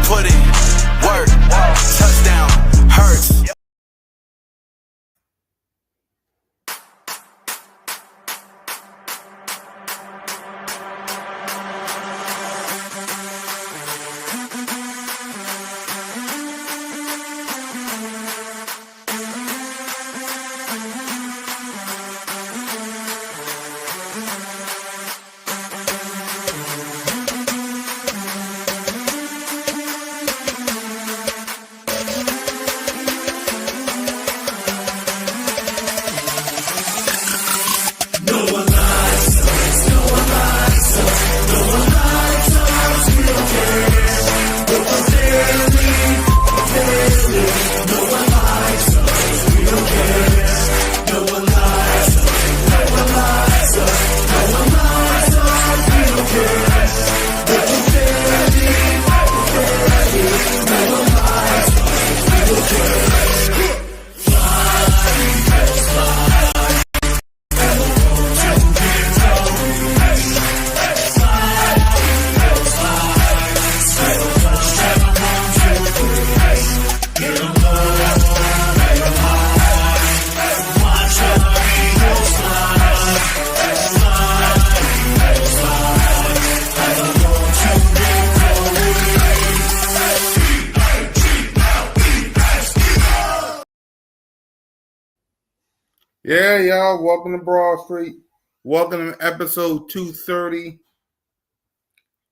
put in work. Touchdown, hurts. Yeah, y'all. Welcome to Broad Street. Welcome to episode 230.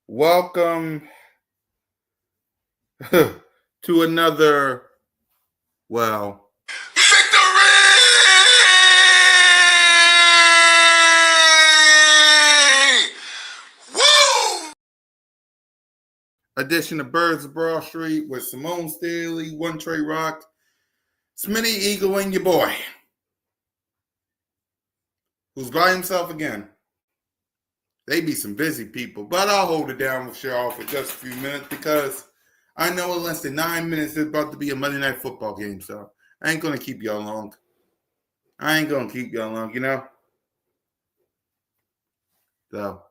Welcome to another, well, Victory! Woo! edition of Birds of Broad Street with Simone Staley, One Trey Rock, Smitty Eagle, and your boy, who's by himself again. They be some busy people, but I'll hold it down with y'all for just a few minutes because I know in less than 9 minutes there's about to be a Monday Night Football game, so I ain't going to keep y'all long. You know? So,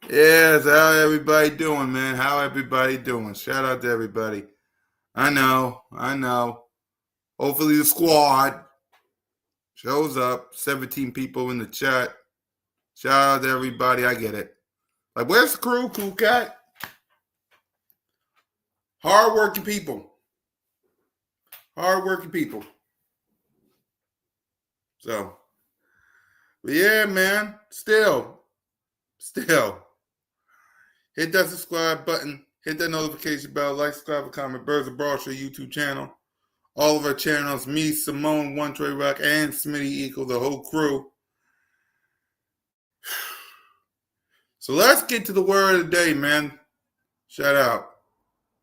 yeah, so how everybody doing, man? How everybody doing? Shout out to everybody. I know. Hopefully the squad shows up. 17 people in the chat. Shout out to everybody. I get it. Like, where's the crew, Cool Cat? Hardworking people. So, but yeah, man. Still. Hit that subscribe button. Hit that notification bell. Like, subscribe, comment. Birds of Broad Street YouTube channel. All of our channels. Me, Simone, One Trey Rock, and Smitty Eagle, the whole crew. So let's get to the word of the day, man. Shout out.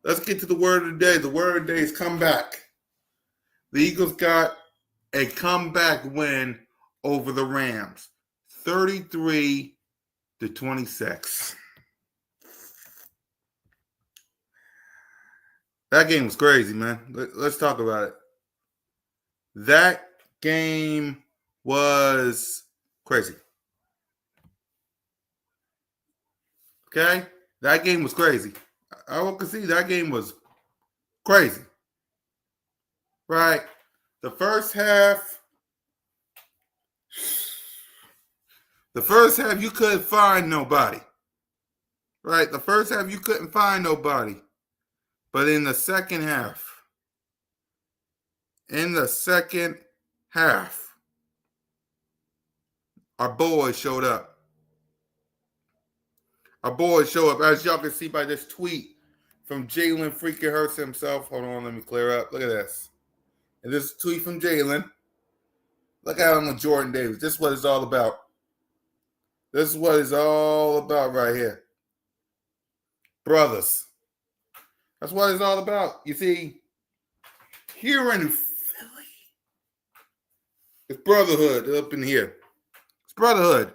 Let's get to the word of the day. The word of the day is comeback. The Eagles got a comeback win over the Rams, 33-26. That game was crazy, man. Let's talk about it. That game was crazy. Okay? That game was crazy. I will concede that game was crazy. Right? The first half, you couldn't find nobody. Right? The first half, you couldn't find nobody. But in the second half, our boys showed up. As y'all can see by this tweet from Jalen freaking Hurts himself. Hold on, let me clear up. Look at this. And this is a tweet from Jalen. Look at him with Jordan Davis. This is what it's all about. This is what it's all about right here. Brothers. That's what it's all about. You see, here in Philly, it's brotherhood up in here. It's brotherhood.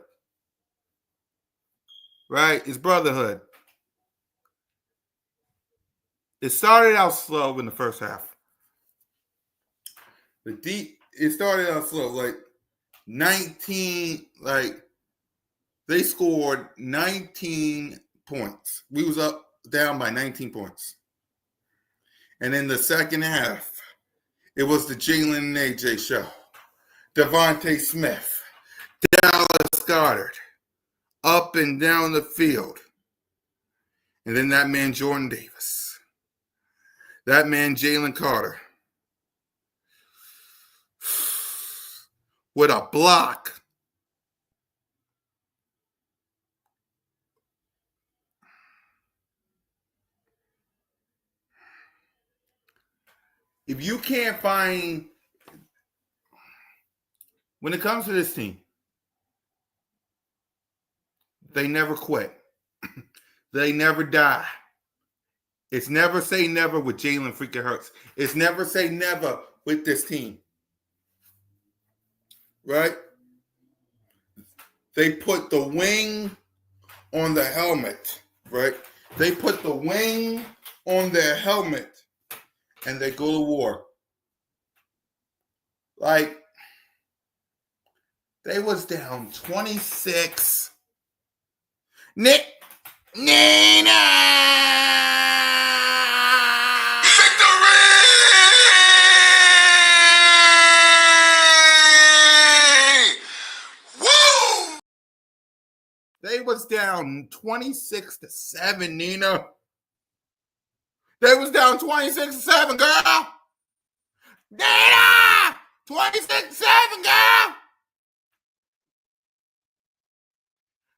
Right? It's brotherhood. It started out slow in the first half. It started out slow, like 19, they scored 19 points. We was down by 19 points. And in the second half, it was the Jalen and AJ show. Devontae Smith, Dallas Goedert, up and down the field. And then that man, Jordan Davis. That man, Jalen Carter. With a block. If you can't find, when it comes to this team, they never quit. They never die. It's never say never with Jalen freaking Hurts. It's never say never with this team. Right? They put the wing on the helmet. Right? They put the wing on their helmet and they go to war. Like, they was down 26. Nina! They was down 26-7, Nina. They was down 26-7, girl. Nina! 26-7, girl.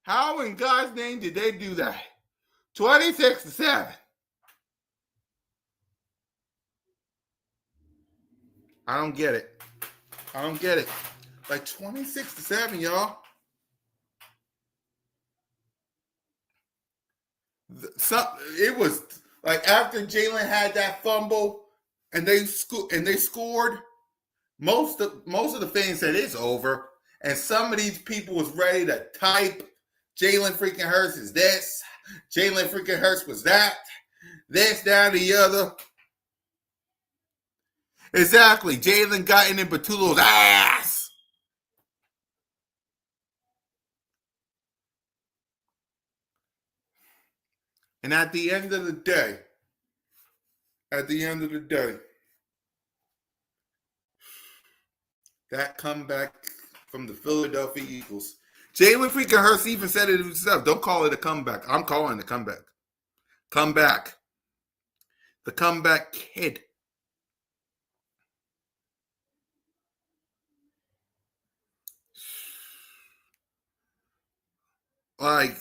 How in God's name did they do that? 26-7. I don't get it. I don't get it. Like 26-7, y'all. It was like after Jalen had that fumble and they scored. Most of the fans said it's over, and some of these people was ready to type Jalen freaking Hurts is this, Jalen freaking Hurts was that, this, that, the other. Exactly, Jalen got in Patulo's ass. And at the end of the day, that comeback from the Philadelphia Eagles. Jalen freaking Hurts even said it himself. Don't call it a comeback. I'm calling it a comeback. Comeback. The comeback kid. Like,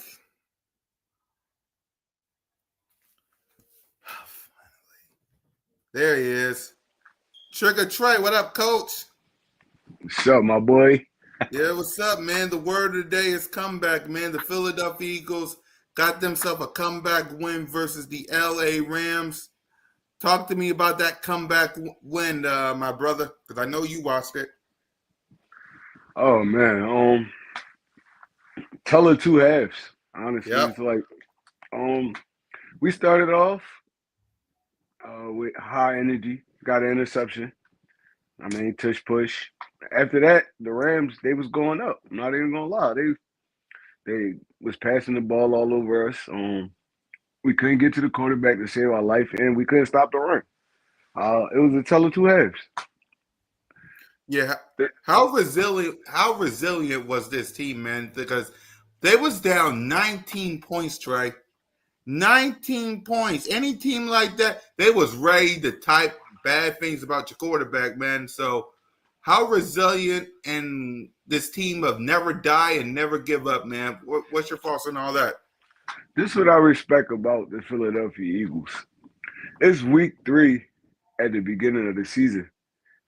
there he is. Trigger Trey, what up, coach? What's up, my boy? Yeah, what's up, man? The word of the day is comeback, man. The Philadelphia Eagles got themselves a comeback win versus the LA Rams. Talk to me about that comeback win, my brother, because I know you watched it. Oh man, tell it two halves. Honestly, Yep. It's like we started off with high energy, got an interception. I mean, tush push. After that, the Rams, they was going up. I'm not even gonna lie. They was passing the ball all over us. We couldn't get to the quarterback to save our life, and we couldn't stop the run. It was a tell of two halves. Yeah. How resilient was this team, man? Because they was down 19 points, Trey. 19 points. Any team like that, they was ready to type bad things about your quarterback, man. So how resilient and this team of never die and never give up, man? What's your thoughts on all that? This is what I respect about the Philadelphia Eagles. It's week 3 at the beginning of the season.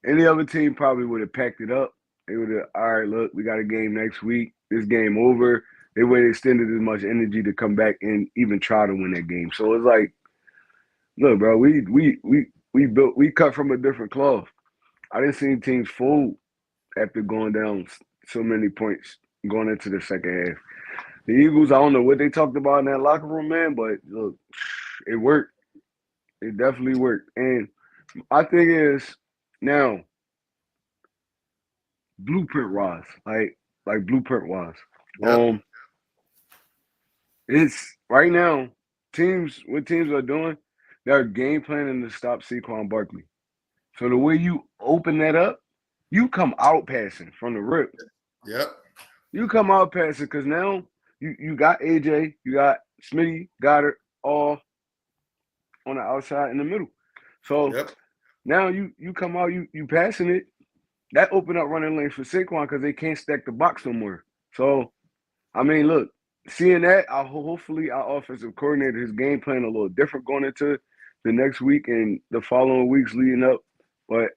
Any other team probably would have packed it up. They would have, all right, look, we got a game next week. This game over. They would have extended as much energy to come back and even try to win that game. So it's like, look, bro, we cut from a different cloth. I didn't see teams fold after going down so many points going into the second half. The Eagles, I don't know what they talked about in that locker room, man, but look, it worked. It definitely worked. And my thing is now, blueprint wise, like blueprint wise. Yep. It's right now, what teams are doing, they're game planning to stop Saquon Barkley. So the way you open that up, you come out passing from the rip. Yep. You come out passing because now you got AJ, you got Smitty, Goddard, all on the outside in the middle. So Yep. now you come out, you passing it. That open up running lanes for Saquon because they can't stack the box no more. So I mean, look, seeing that, hopefully our offensive coordinator, his game plan a little different going into the next week and the following weeks leading up. But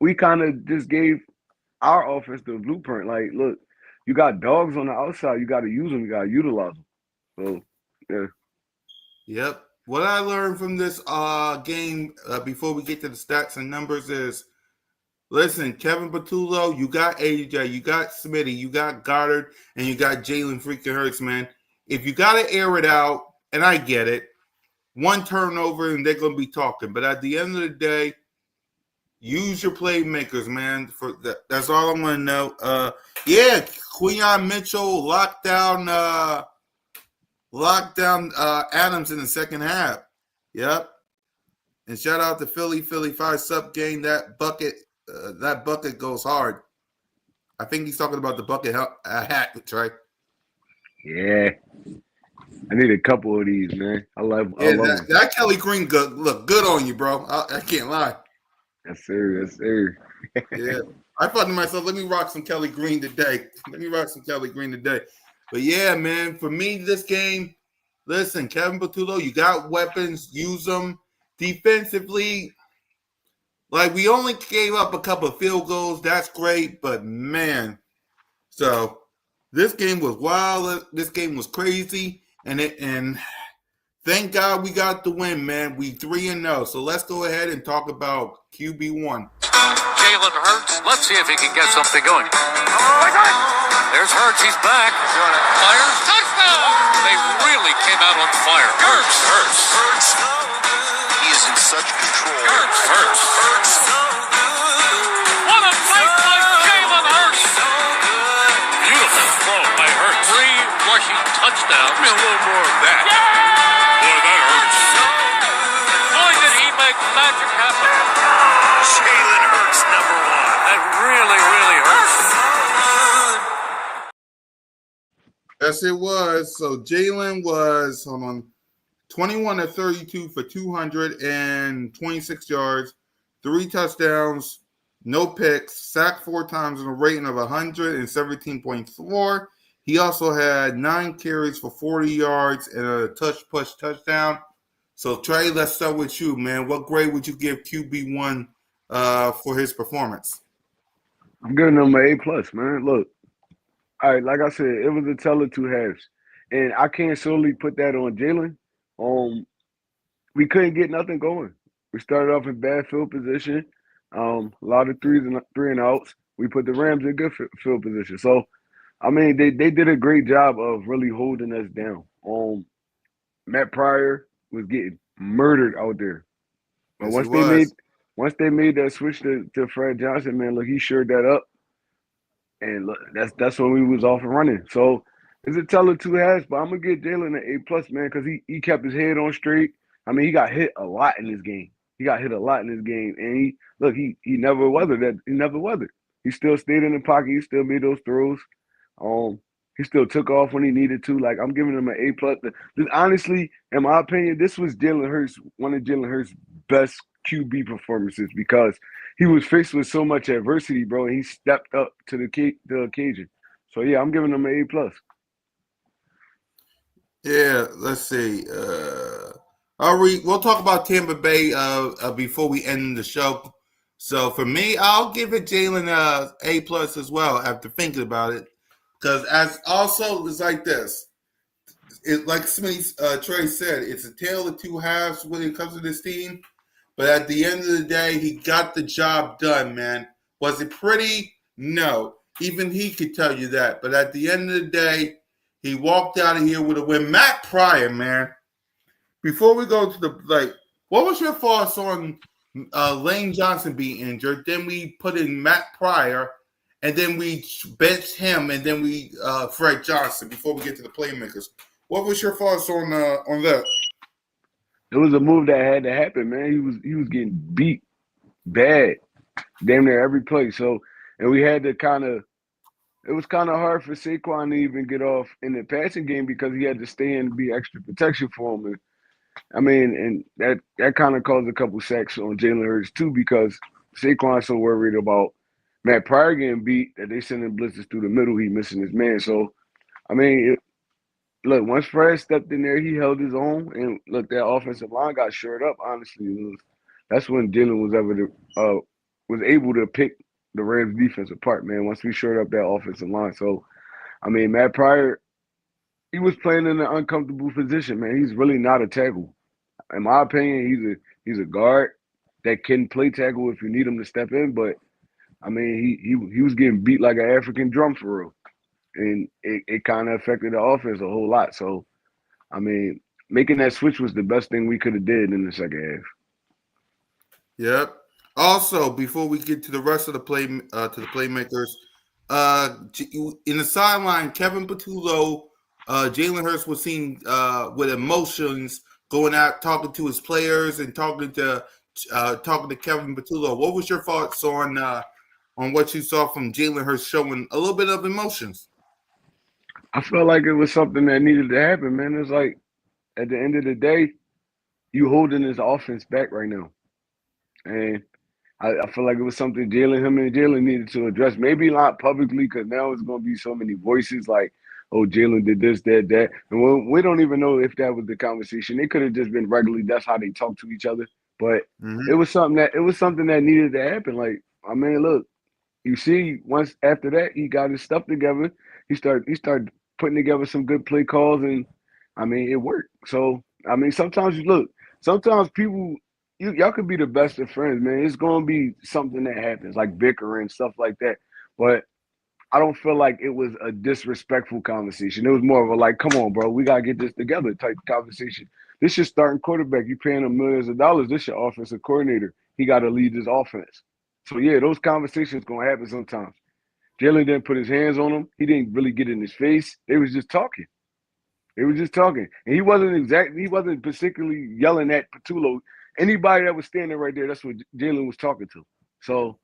we kind of just gave our offense the blueprint. Like, look, you got dogs on the outside, you got to use them, you got to utilize them. So, yeah. Yep. What I learned from this game before we get to the stats and numbers is, listen, Kevin Patullo, you got AJ, you got Smitty, you got Goddard, and you got Jalen freaking Hurts, man. If you got to air it out, and I get it, one turnover and they're going to be talking. But at the end of the day, use your playmakers, man. For that's all I want to know. Yeah, Quinyon Mitchell locked down Adams in the second half. Yep. And shout out to Philly 5 sub game. That bucket goes hard. I think he's talking about the bucket hat, right? Yeah. I need a couple of these, man. I love them. That Kelly Green look good on you, bro. I can't lie. Yes, sir. Yes, sir. Yeah. I thought to myself, let me rock some Kelly Green today. But yeah, man, for me, this game, listen, Kevin Patullo, you got weapons, use them. Defensively, like we only gave up a couple of field goals. That's great, but man, so this game was wild. This game was crazy, and thank God we got the win, man. We 3-0. So let's go ahead and talk about QB1. Jalen Hurts. Let's see if he can get something going. There's Hurts. He's back. Fire. Touchdown. They really came out on fire. Hurts. He is in such control. Hurts. What a play by Jalen Hurts. Beautiful throw by Hurts. 3 rushing touchdowns. Give me a little more of that. Boy, that hurts. Boy, did he make magic happen. Jalen Hurts, number 1. That really, really hurts. Yes, it was. So Jalen was 21 of 32 for 226 yards, 3 touchdowns, no picks, sacked 4 times, and a rating of 117.4. He also had 9 carries for 40 yards and a push touchdown. So Trey, let's start with you, man. What grade would you give QB1 for his performance? I'm giving them an A+, man. Look, all right, like I said, it was a tell of two halves. And I can't solely put that on Jalen. We couldn't get nothing going. We started off in bad field position. A lot of 3 and outs. We put the Rams in good field position. So, I mean, they did a great job of really holding us down. Matt Pryor was getting murdered out there. But Yes, once they made that switch to Fred Johnson, man, look, he shored that up. And look, that's when we was off and running. So it's a tell of two halves, but I'm gonna give Jalen an A+, man, because he kept his head on straight. I mean, he got hit a lot in this game. And he never weathered that. He never weathered. He still stayed in the pocket. He still made those throws. He still took off when he needed to. Like, I'm giving him an A+. Honestly, in my opinion, this was one of Jalen Hurts' best QB performances because he was faced with so much adversity, bro, and he stepped up to the occasion. So yeah, I'm giving him an A+. Yeah, let's see. We'll talk about Tampa Bay before we end the show. So for me, I'll give it Jalen A+ as well after thinking about it, because it's like this. Like Trey said, it's a tale of two halves when it comes to this team. But at the end of the day, he got the job done, man. Was it pretty? No. Even he could tell you that. But at the end of the day, he walked out of here with a win. Matt Pryor, man. Before we go to what was your thoughts on Lane Johnson being injured? Then we put in Matt Pryor, and then we benched him, and then we Fred Johnson before we get to the playmakers. What was your thoughts on that? It was a move that had to happen, man. He was getting beat bad, damn near every play. So, and we had to kind of. It was kind of hard for Saquon to even get off in the passing game because he had to stay in and be extra protection for him. And I mean, and that kind of caused a couple sacks on Jalen Hurts too because Saquon's so worried about Matt Pryor getting beat that they sending blitzes through the middle. He missing his man. So I mean, look, once Fred stepped in there, he held his own, and look, that offensive line got shored up. Honestly, that's when Jalen was able to pick the Rams defense apart. Man, once we shored up that offensive line, so I mean, Matt Pryor, he was playing in an uncomfortable position. Man, he's really not a tackle. In my opinion, he's a guard that can play tackle if you need him to step in. But I mean, he was getting beat like an African drum for real, and it kind of affected the offense a whole lot. So I mean, making that switch was the best thing we could have did in the second half. Yep. Also, before we get to the rest of the playmakers, in the sideline, Kevin Patullo, Jalen Hurts was seen with emotions going out, talking to his players and talking to Kevin Patullo. What was your thoughts on what you saw from Jalen Hurts showing a little bit of emotions? I felt like it was something that needed to happen, man. It's like at the end of the day, you holding this offense back right now. And I feel like it was something him and Jalen needed to address. Maybe not publicly, because now it's going to be so many voices like, oh, Jalen did this, that. And we don't even know if that was the conversation. It could have just been regularly. That's how they talk to each other. But it was something that needed to happen. Like, I mean, look, you see, once after that, he got his stuff together. He started putting together some good play calls, and I mean, it worked. So I mean, sometimes people, y'all could be the best of friends, man. It's gonna be something that happens, like bickering and stuff like that. But I don't feel like it was a disrespectful conversation. It was more of a like, come on, bro, we gotta get this together type conversation. This your starting quarterback. You paying him millions of dollars. This your offensive coordinator. He got to lead this offense. So yeah, those conversations gonna happen sometimes. Jalen didn't put his hands on him. He didn't really get in his face. They was just talking. And he wasn't particularly yelling at Patullo. Anybody that was standing right there, that's what Jalen was talking to. So,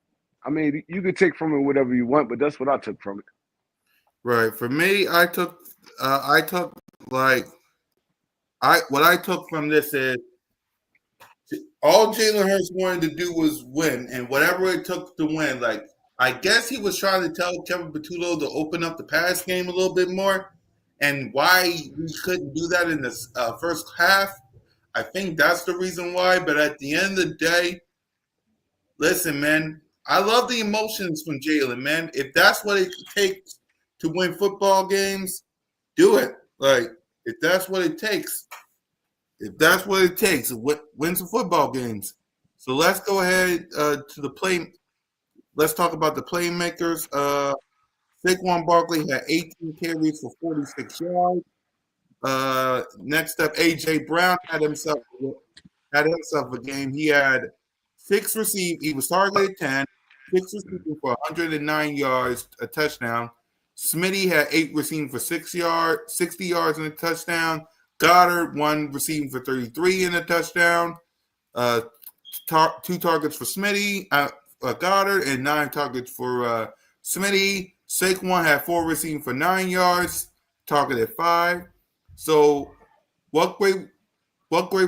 I mean, you could take from it whatever you want, but that's what I took from it. Right. For me, what I took from this is all Jalen Hurts wanted to do was win, and whatever it took to win. Like, I guess he was trying to tell Kevin Patullo to open up the pass game a little bit more, and why we couldn't do that in the first half. I think that's the reason why. But at the end of the day, listen, man, I love the emotions from Jalen, man. If that's what it takes to win football games, do it. Like, if that's what it takes, win some football games. So let's go ahead to the play. Let's talk about the playmakers. Saquon Barkley had 18 carries for 46 yards. Next up, A.J. Brown had himself a game. He had 6 received. He was targeted 10, 6 receiving for 109 yards, a touchdown. Smitty had 8 receiving for 60 yards and a touchdown. Goddard 1 receiving for 33 and a touchdown. 2 targets for Smitty, Goddard, and 9 targets for Smitty. Saquon had 4 receiving for 9 yards, targeted 5. So, what grade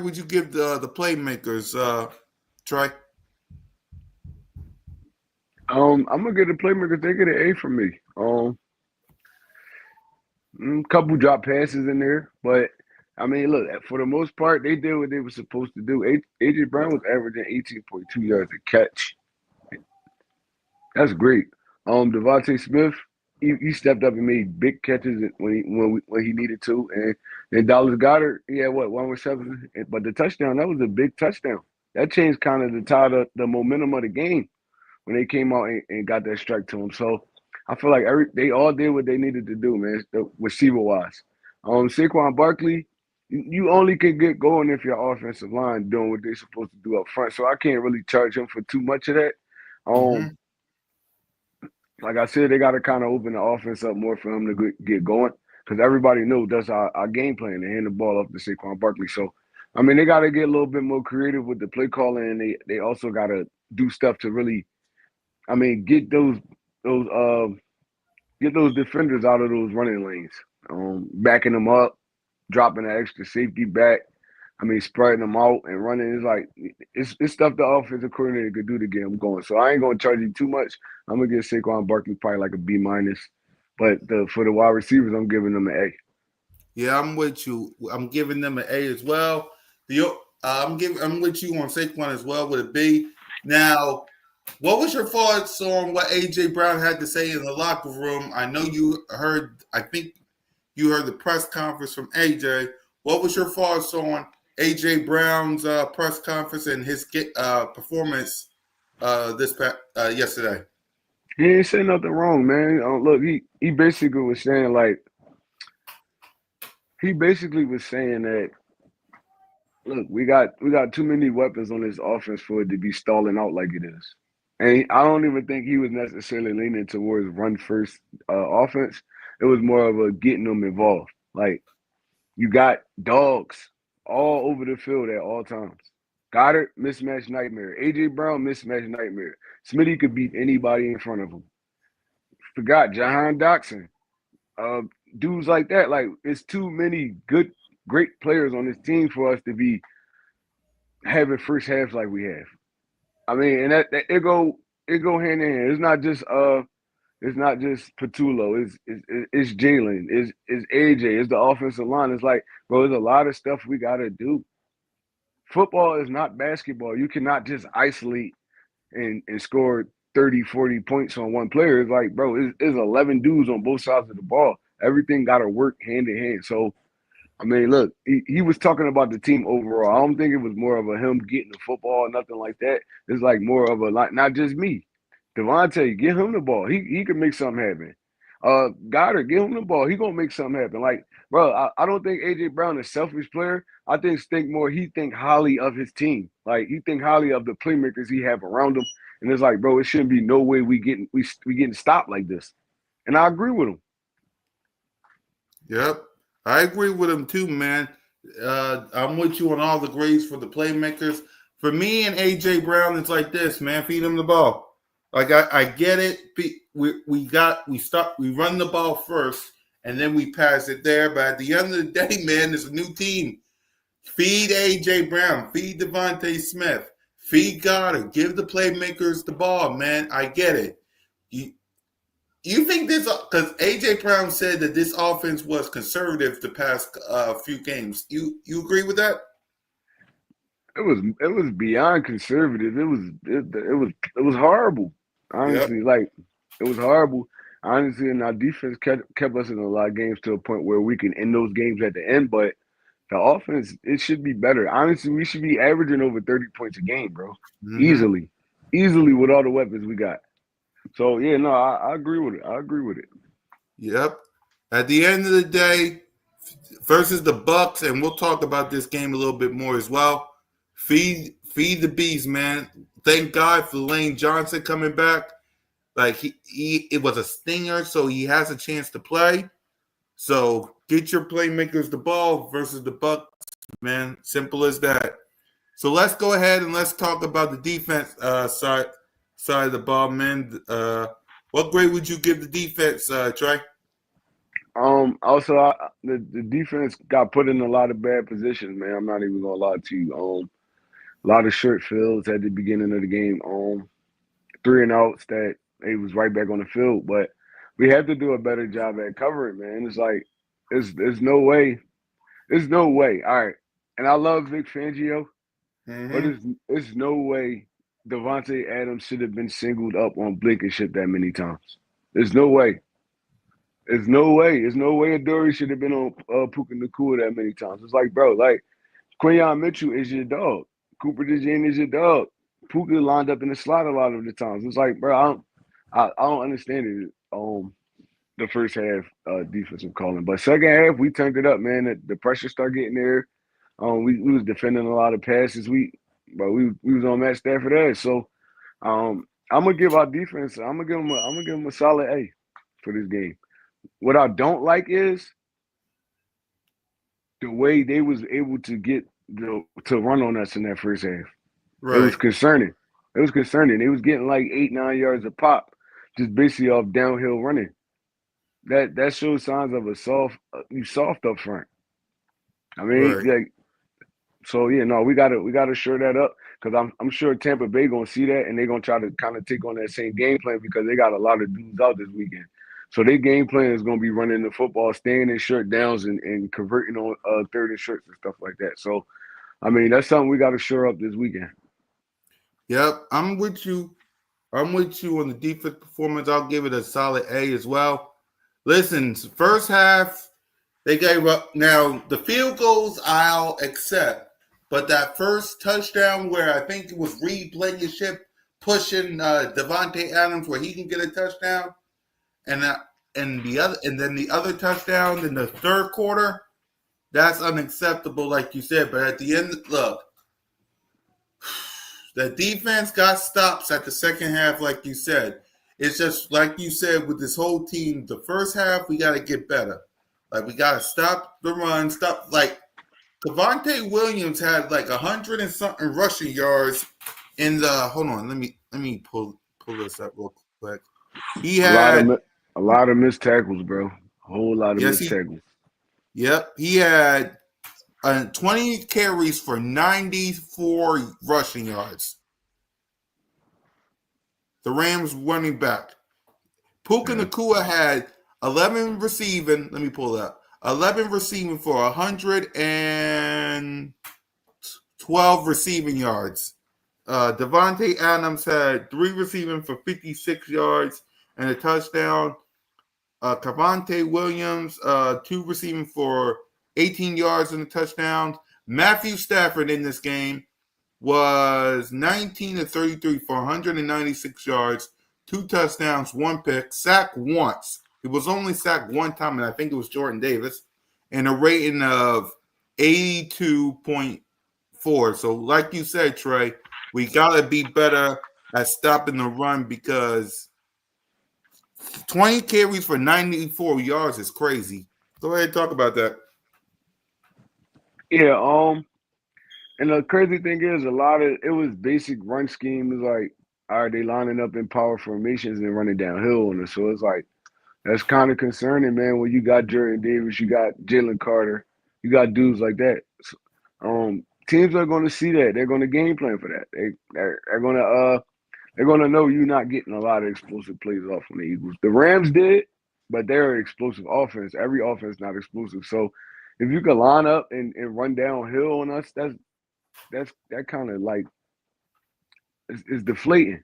would you give the playmakers, Trey? I'm gonna get the playmakers. They get an A from me. Couple drop passes in there, but I mean, look, for the most part, they did what they were supposed to do. A.J. Brown was averaging 18.2 yards a catch. That's great. Devontae Smith, he stepped up and made big catches when he needed to, and then Dallas Goedert, he had 1 reception, but the touchdown, that was a big touchdown. That changed kind of the momentum of the game when they came out and got that strike to him. So I feel like they all did what they needed to do, man, receiver wise. Saquon Barkley, you only can get going if your offensive line doing what they're supposed to do up front. So I can't really charge him for too much of that. Like I said, they got to kind of open the offense up more for him to get going because everybody knows that's our game plan to hand the ball off to Saquon Barkley. So I mean, they got to get a little bit more creative with the play calling, and they also got to do stuff to really, I mean, those get those defenders out of those running lanes, backing them up, dropping an extra safety back. I mean, spreading them out and running. It's like it's stuff the offensive coordinator could do to get them going. So I ain't gonna charge you too much. I'm gonna give Saquon Barkley probably like a B minus, but for the wide receivers, I'm giving them an A. Yeah, I'm with you. I'm giving them an A as well. I'm with you on Saquon as well with a B. Now, what was your thoughts on what AJ Brown had to say in the locker room? I know you heard. I think you heard the press conference from AJ. What was your thoughts on AJ Brown's press conference and his performance yesterday? He ain't saying nothing wrong, man. Look, he basically was saying that look, we got too many weapons on this offense for it to be stalling out like it is. And I don't even think he was necessarily leaning towards run first offense. It was more of a getting them involved. Like you got dogs all over the field at all times. Goddard, mismatch nightmare. AJ Brown, mismatch nightmare. Smitty could beat anybody in front of him. Forgot Jahan Doxson. Dudes like that. Like it's too many great players on this team for us to be having first halves like we have. I mean, and that it go hand in hand. It's not just Patullo. It's Jalen. It's AJ. It's the offensive line. It's like, bro, there's a lot of stuff we gotta do. Football is not basketball. You cannot just isolate and score 30, 40 points on one player. It's like, bro, it's 11 dudes on both sides of the ball. Everything got to work hand in hand. So, I mean, look, he was talking about the team overall. I don't think it was more of a him getting the football or nothing like that. It's like more of a, like, not just me. Devontae, give him the ball. He can make something happen. Goddard, give him the ball. He gonna make something happen. Like, bro, I don't think AJ Brown is a selfish player. I think he think highly of his team. Like he think highly of the playmakers he have around him. And it's like, bro, it shouldn't be no way we getting stopped like this. And I agree with him. Yep, I agree with him too, man. I'm with you on all the grades for the playmakers. For me and AJ Brown, it's like this, man. Feed him the ball. Like I get it. We run the ball first, and then we pass it there. But at the end of the day, man, it's a new team. Feed AJ Brown. Feed Devontae Smith. Feed Goddard. Give the playmakers the ball, man. I get it. You think this, because AJ Brown said that this offense was conservative the past few games. You agree with that? It was beyond conservative. It was horrible. Honestly, like it was horrible. Honestly, and our defense kept us in a lot of games to a point where we can end those games at the end. But the offense, it should be better. Honestly, we should be averaging over 30 points a game, bro. Mm-hmm. Easily with all the weapons we got. So yeah, no, I agree with it. Yep. At the end of the day, versus the Bucks, and we'll talk about this game a little bit more as well. Feed the beast, man. Thank God for Lane Johnson coming back. Like it was a stinger, so he has a chance to play. So get your playmakers the ball versus the Bucks, man. Simple as that. So let's go ahead and let's talk about the defense side of the ball, man. What grade would you give the defense, Trey? Also, the defense got put in a lot of bad positions, man. I'm not even gonna lie to you. A lot of short fields at the beginning of the game. 3 and outs that he was right back on the field, but we have to do a better job at covering, man. It's like there's no way. There's no way. All right, and I love Vic Fangio, but there's no way Devontae Adams should have been singled up on Blankenship that many times. There's no way. There's no way. There's no way Adoree should have been on Puka Nacua that many times. It's like, bro, like Quinyon Mitchell is your dog. Cooper DeJean is your dog. Puka lined up in the slot a lot of the times. It's like, bro, I don't understand it. The first half defensive calling, but second half we turned it up, man. The pressure started getting there. We was defending a lot of passes. We was on Matt Stafford ass. So I'm gonna give our defense. I'm gonna give them a solid A for this game. What I don't like is the way they was able to get to run on us in that first half. It was Right, concerning. It was concerning. They was getting like 8-9 yards a pop, just basically off downhill running. That shows signs of a you soft up front. I mean, right. like, so yeah, no, we gotta shore that up because I'm sure Tampa Bay gonna see that and they're gonna try to kind of take on that same game plan because they got a lot of dudes out this weekend. So their game plan is gonna be running the football, staying in short downs and converting on third and shorts and stuff like that. So I mean, that's something we got to shore up this weekend. Yep, I'm with you. I'm with you on the defense performance. I'll give it a solid A as well. Listen, first half, they gave up. Now, the field goals I'll accept, but that first touchdown where I think it was Reed Blankenship pushing Devontae Adams where he can get a touchdown, and then the other touchdown in the third quarter, that's unacceptable, like you said. But at the end, look, the defense got stops at the second half, like you said. It's just like you said with this whole team. The first half, we got to get better. Like we got to stop the run. Stop. Like Cavante Williams had like 100 and something rushing yards in the. Hold on, let me pull this up real quick. He A lot of had a lot of missed tackles, bro. A whole lot of yes missed he tackles. yep he had 20 carries for 94 rushing yards. The Rams running back. Puka Yeah. Nacua had 11 receiving. Let me pull it up. 11 receiving for 112 receiving yards. Devontae Adams had 3 receiving for 56 yards and a touchdown. Cavante Williams, 2 receiving for 18 yards and a touchdown. Matthew Stafford in this game was 19 of 33 for 196 yards, 2 touchdowns, 1 pick, sacked once. He was only sacked one time, and I think it was Jordan Davis, and a rating of 82.4. So, like you said, Trey, we got to be better at stopping the run because 20 carries for 94 yards is crazy. Go ahead and talk about that. Yeah. And the crazy thing is, a lot of it was basic run scheme. Is like, all right, they lining up in power formations and running downhill on us. So it's like that's kind of concerning, man. When you got Jordan Davis, you got Jalen Carter, you got dudes like that. So, teams are going to see that. They're going to game plan for that. They're going to know you're not getting a lot of explosive plays off from the Eagles. The Rams did, but they're an explosive offense. Every offense is not explosive. So if you can line up and run downhill on us, that kind of like is deflating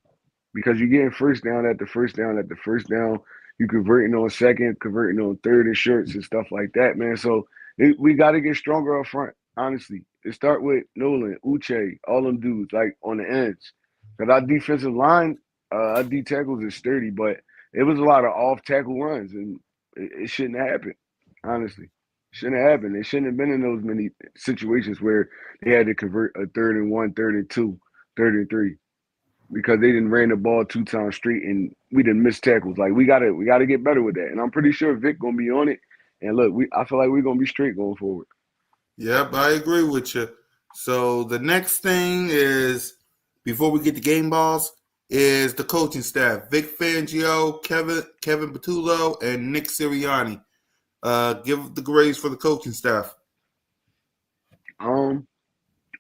because you're getting first down at the first down at the first down. You converting on second, converting on third and shorts and stuff like that, man. So we got to get stronger up front. Honestly, it start with Nolan, Uche, all them dudes like on the ends. Because our defensive line, our D tackles is sturdy, but it was a lot of off tackle runs, and it shouldn't happen. Honestly, shouldn't have happened. They shouldn't have been in those many situations where they had to convert a 3rd and 1, 3rd and 2, 3rd and 3 because they didn't ran the ball 2 times straight and we didn't miss tackles. Like we gotta get better with that. And I'm pretty sure Vic gonna be on it. And look, I feel like we're gonna be straight going forward. Yep, I agree with you. So the next thing is, before we get to game balls, is the coaching staff. Vic Fangio, Kevin Patullo, and Nick Sirianni. Give the grades for the coaching staff. Um,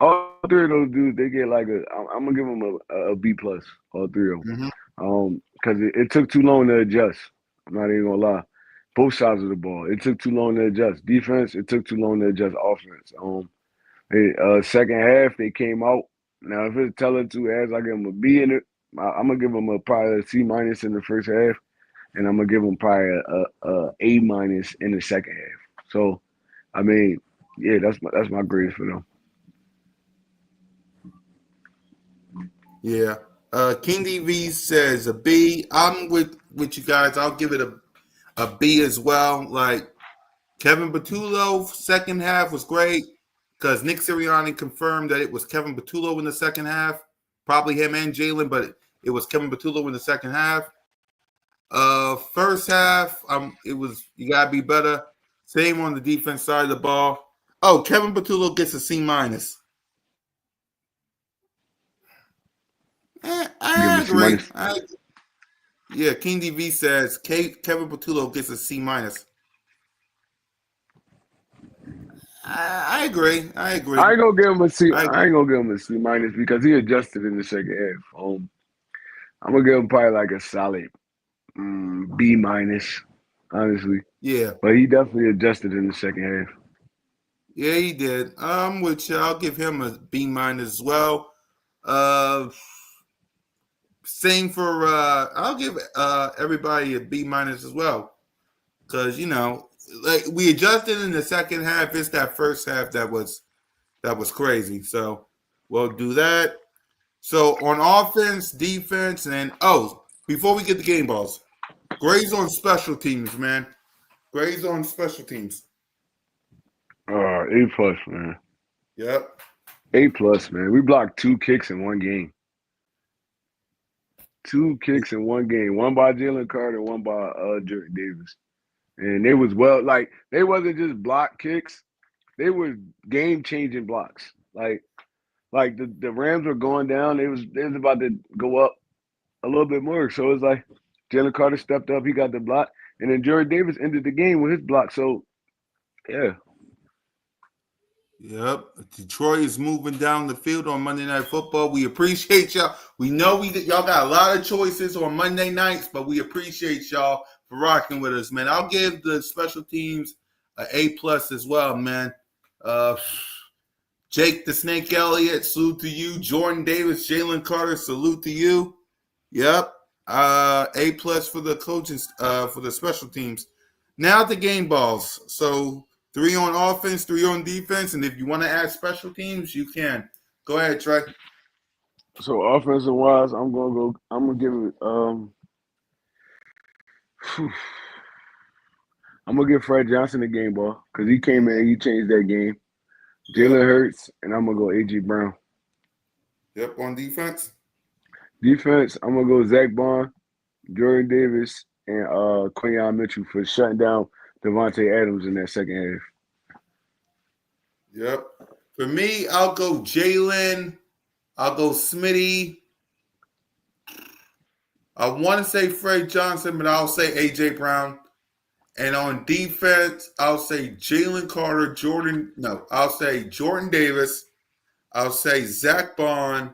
all 3 of those dudes, they get like I'm gonna give them a B plus. All 3 of them. Mm-hmm. Because it took too long to adjust. I'm not even gonna lie. Both sides of the ball, it took too long to adjust. Defense, it took too long to adjust. Offense. Second half they came out. Now if it's telling two as I give them a B in it, I'm gonna give them probably a C minus in the first half, and I'm gonna give them probably a A minus in the second half. So, I mean, yeah, that's my grades for them. Yeah. King DV says a B. I'm with you guys. I'll give it a B as well. Like Kevin Patullo, second half was great because Nick Sirianni confirmed that it was Kevin Patullo in the second half. Probably him and Jalen, but it was Kevin Patullo in the second half. First half, it was you gotta be better. Same on the defense side of the ball. Oh, Kevin Patullo gets a C minus. Give him I a C agree. minus. Yeah, King DV says Kevin Patullo gets a C minus. I agree. I agree. I ain't gonna give him a C. I I ain't gonna give him a C minus because he adjusted in the second half. I'm gonna give him probably like a solid B minus, honestly. yeah. But he definitely adjusted in the second half. Yeah, he did. Which I'll give him a B minus as well. Uh, same for I'll give everybody a B minus as well because like we adjusted in the second half. It's that first half that was crazy. So we'll do that. So on offense, defense, and before we get the game balls, grades on special teams, man. Grades on special teams. A plus, man. Yep. A plus, man. We blocked 2 kicks in one game. 2 kicks in one game. One by Jalen Carter, one by Jordan Davis. And they was they wasn't just block kicks. They were game changing blocks. Like the Rams were going down. They was about to go up a little bit more. So it was like Jalen Carter stepped up, he got the block, and then Jordan Davis ended the game with his block. So yeah. Yep. Detroit is moving down the field on Monday Night Football. We appreciate y'all. We know y'all got a lot of choices on Monday nights, but we appreciate y'all for rocking with us, man. I'll give the special teams an A plus as well, man. Jake the Snake Elliott, salute to you. Jordan Davis, Jalen Carter, salute to you. Yep. A plus for the coaches, for the special teams. Now the game balls. So 3 on offense, 3 on defense, and if you want to add special teams, you can. Go ahead, Trey. So offensive wise, I'm gonna give it I'm gonna give Fred Johnson the game ball because he came in, he changed that game. Yep. Jalen Hurts, and I'm gonna go A.J. Brown. Yep. On defense. Defense, I'm gonna go Zach Bond, Jordan Davis, and Quinyon Mitchell for shutting down Devontae Adams in that second half. Yep. For me, I'll go Jalen. I'll go Smitty. I want to say Fred Johnson, but I'll say A.J. Brown. And on defense, I'll say Jalen Carter, I'll say Jordan Davis. I'll say Zach Bond,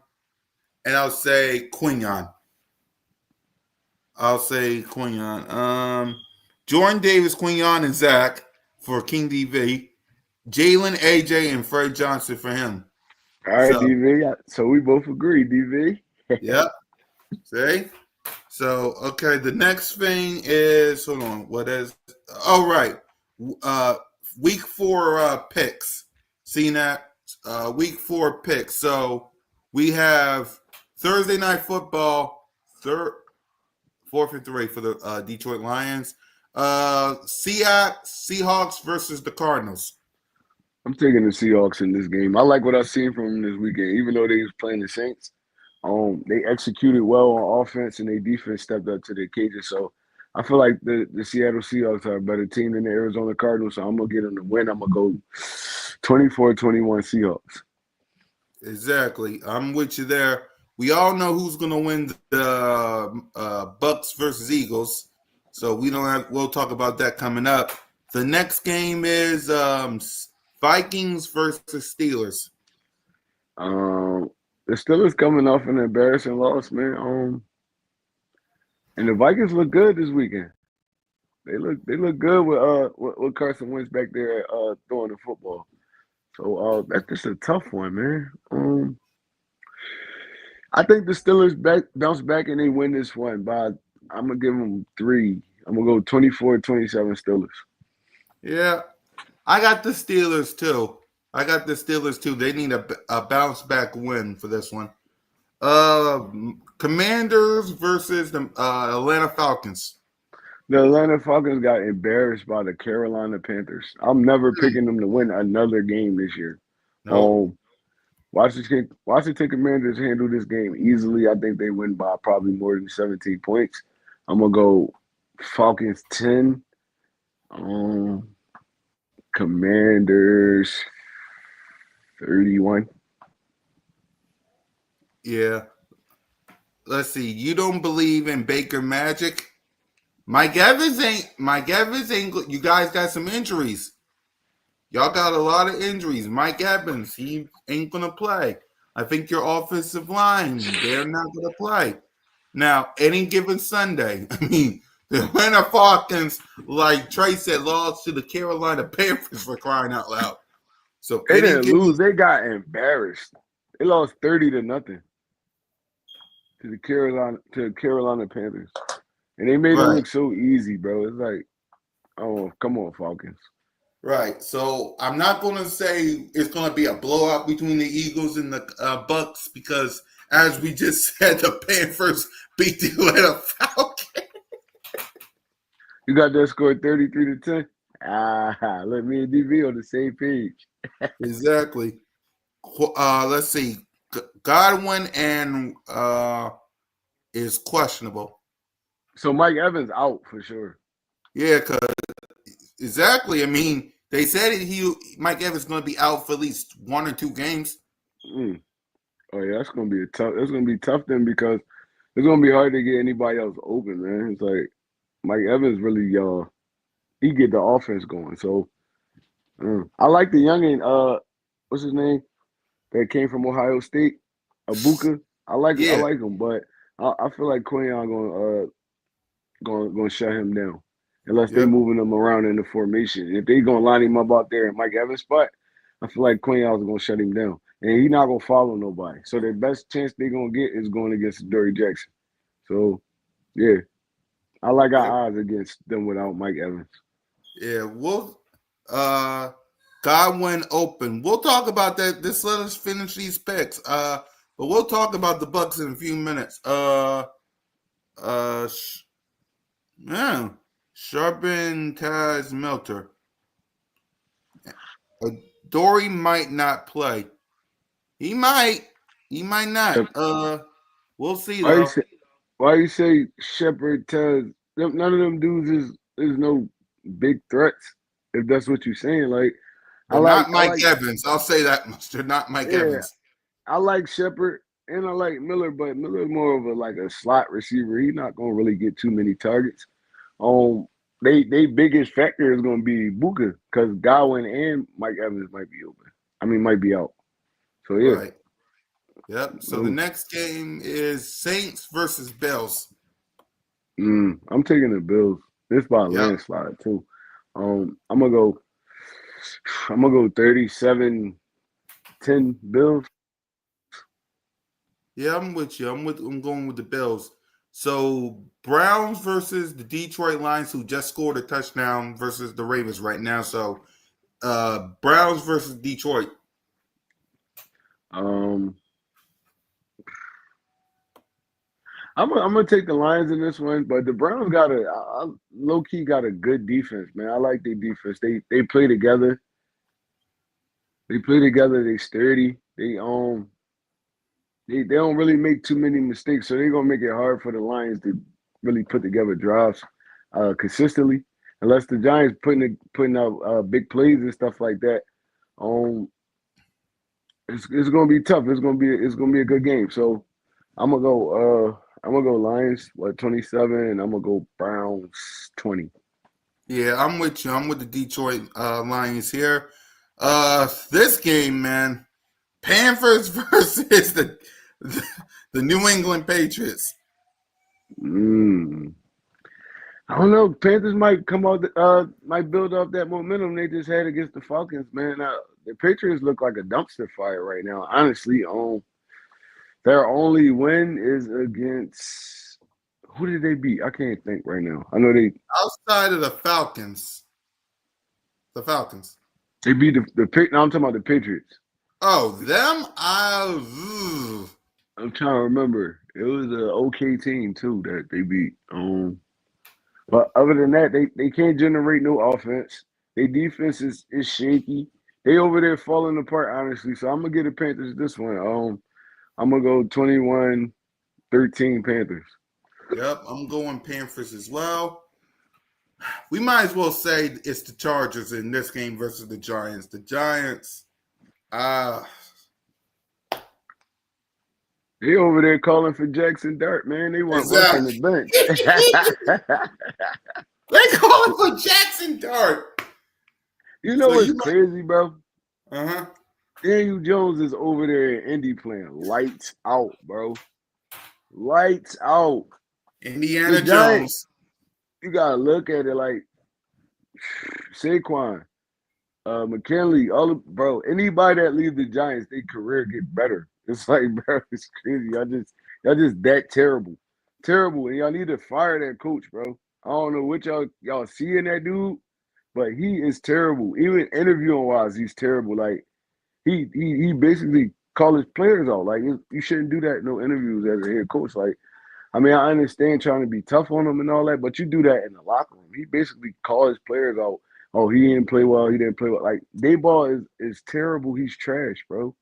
and I'll say Quinyon. Jordan Davis, Quinyon, and Zach for King DV. Jalen, AJ, and Fred Johnson for him. All right, So, DV. So we both agree, DV. yep. See? So, okay, the next thing is, hold on, what is, oh, right. Week 4 picks. Seen that? Week 4 picks. So, we have Thursday Night Football, 4th and 3 for the Detroit Lions. Seahawks versus the Cardinals. I'm taking the Seahawks in this game. I like what I've seen from them this weekend, even though they was playing the Saints. They executed well on offense and their defense stepped up to the occasion. So I feel like the Seattle Seahawks are a better team than the Arizona Cardinals. So I'm gonna get them to win. I'm gonna go 24-21 Seahawks. Exactly. I'm with you there. We all know who's going to win the Bucks versus Eagles. So we'll talk about that coming up. The next game is Vikings versus Steelers. The Steelers coming off an embarrassing loss, man. And the Vikings look good this weekend. They look good with Carson Wentz back there throwing the football. So that's just a tough one, man. I think the Steelers bounce back and they win this one by I'm gonna give them 3. I'm gonna go 24-27 Steelers. Yeah, I got the Steelers too. They need a bounce back win for this one. Commanders versus the Atlanta Falcons. The Atlanta Falcons got embarrassed by the Carolina Panthers. I'm never picking them to win another game this year. Nope. Washington Commanders handle this game easily. I think they win by probably more than 17 points. I'm gonna go Falcons 10. Commanders 31. Yeah. Let's see. You don't believe in Baker Magic? Mike Evans ain't. You guys got some injuries. Y'all got a lot of injuries. Mike Evans, he ain't gonna play. I think your offensive line, they're not gonna play. Now, any given Sunday, I mean, the Atlanta Falcons, like Trey said, lost to the Carolina Panthers for crying out loud. So They any didn't given lose. They got embarrassed. They lost 30-0 to the Carolina Panthers. And they made it right, look so easy, bro. It's like, oh, come on, Falcons. right. So I'm not gonna say it's gonna be a blowout between the Eagles and the Bucks because, as we just said, the Panthers beat the Atlanta Falcons. You got that score 33-10? Let me and DV on the same page. Exactly. Let's see. Godwin and is questionable. So Mike Evans out for sure. Yeah, because exactly. I mean, they said Mike Evans is going to be out for at least 1 or 2 games. Mm. Oh yeah, that's gonna be tough. It's gonna be tough then because it's gonna be hard to get anybody else open, man. It's like Mike Evans really he get the offense going. So I like the youngin. What's his name? That came from Ohio State, Abuka. I Yeah. like him, but I feel like Quinyon gonna shut him down unless they Yep. moving him around in the formation. If they gonna line him up out there in Mike Evans' spot, I feel like Quinyon's gonna shut him down, and he's not gonna follow nobody. So the best chance they gonna get is going against Dory Jackson. So yeah, I like Yep. our odds against them without Mike Evans. Yeah. Godwin open. We'll talk about that. Just let us finish these picks. But we'll talk about the Bucks in a few minutes. Yeah. Sharpen Taz Melter. Dory might not play. He might. He might not. We'll see Why you though. say Shepard tells them none of them dudes is no big threats, if that's what you're saying. Like They're not I Mike like Evans. I'll say that much. They're not Mike yeah, Evans. I like Shepard and I like Miller, but Miller's more of a slot receiver. He's not gonna really get too many targets. Um they biggest factor is gonna be Buka because Godwin and Mike Evans might be open. I mean might be out. So yeah. Right. Yep. So the next game is Saints versus Bills. I'm taking the Bills. This by a Yep. landslide too. I'm gonna go 37-10 Bills. Yeah, I'm with you. I'm going with the Bills. So Browns versus the Detroit Lions, who just scored a touchdown, versus the Ravens right now. So Browns versus Detroit. I'm gonna take the Lions in this one, but the Browns got low key got a good defense, man. I like their defense. They play together. They play together. They sturdy. They don't really make too many mistakes, so they're gonna make it hard for the Lions to really put together drives consistently. Unless the Giants putting out big plays and stuff like that. Um, it's gonna be tough. It's gonna be a good game. So I'm gonna go Lions 27, and I'm gonna go Browns 20. Yeah, I'm with you. I'm with the Detroit Lions here. This game, man, Panthers versus the New England Patriots. I don't know. Panthers might come out, might build up that momentum they just had against the Falcons, man. The Patriots look like a dumpster fire right now. Honestly, their only win is against who did they beat? I can't think right now. I know Outside of the Falcons. The Falcons. they beat no, I'm talking about the Patriots. Oh, them? I'm trying to remember. It was an okay team too that they beat. But other than that, they can't generate no offense. Their defense is shaky. They over there falling apart, honestly. So I'm gonna get the Panthers this one. I'm gonna go 21-13 Panthers. Yep, I'm going Panthers as well. We might as well say it's the Chargers in this game versus the Giants. The Giants, Uh, They over there calling for Jackson Dart, man. They want Russ on the exactly. bench. They calling for Jackson Dart. You know So what's you might. crazy, bro? Uh-huh. Daniel Jones is over there in Indy playing lights out, bro. Lights out. The Indiana Giants, Jones. you gotta look at it like Saquon, McKinley, bro. Anybody that leaves the Giants, their career get better. It's like, bro, it's crazy. Y'all just that terrible, terrible, and y'all need to fire that coach, bro. I don't know what y'all see in that dude, but he is terrible. Even interviewing wise, he's terrible. Like he basically call his players out. Like you shouldn't do that in no interviews as a head coach. Like I mean, I understand trying to be tough on him and all that, but you do that in the locker room. He basically calls his players out. Oh, he didn't play well. He didn't play well. Like Dayball is terrible. He's trash, bro.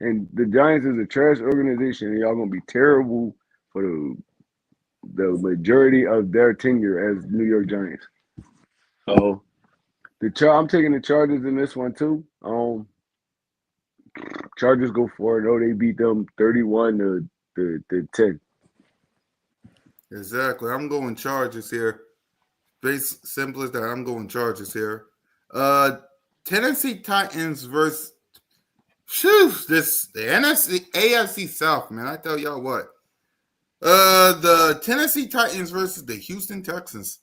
And the Giants is a trash organization, and y'all gonna be terrible for the majority of their tenure as New York Giants. So I'm taking the Chargers in this one too. Chargers go for it. Oh, they beat them 31 to 10. Exactly. I'm going Chargers here. Simple as that. I'm going Chargers here. Tennessee Titans versus the NFC AFC South, man. I tell y'all what. The Tennessee Titans versus the Houston Texans.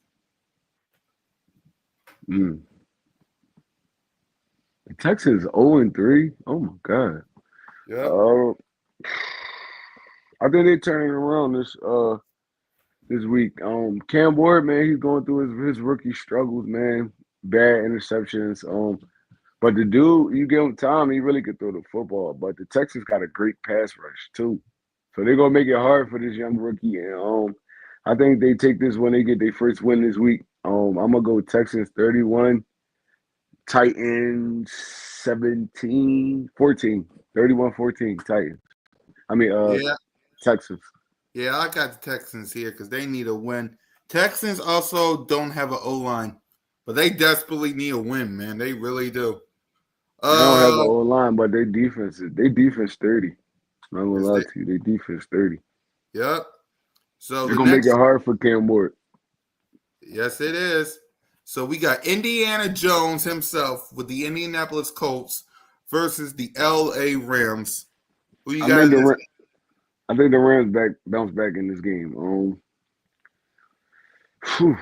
Mm. The Texans 0-3. Oh my God. Yep. Uh, I think they're turning around this week. Cam Ward, man, he's going through his rookie struggles, man. Bad interceptions. But the dude, you give him time, he really could throw the football. But the Texans got a great pass rush too, so they're gonna make it hard for this young rookie. And I think they take this when they get their first win this week. I'm gonna go Texans 31, Titans 17, 14, 31-14 Titans. I mean, Yeah. Texans. Yeah, I got the Texans here because they need a win. Texans also don't have an O line, but they desperately need a win, man. They really do. They don't have an Uh, O line, but their defense 30. I'm not gonna is lie that? to you, their defense 30. Yep. So They're the gonna make it next, hard for Cam Ward. yes, it is. So we got Indiana Jones himself with the Indianapolis Colts versus the L.A. Rams. Who you I got think in the this? I think the Rams bounce back in this game. Whew,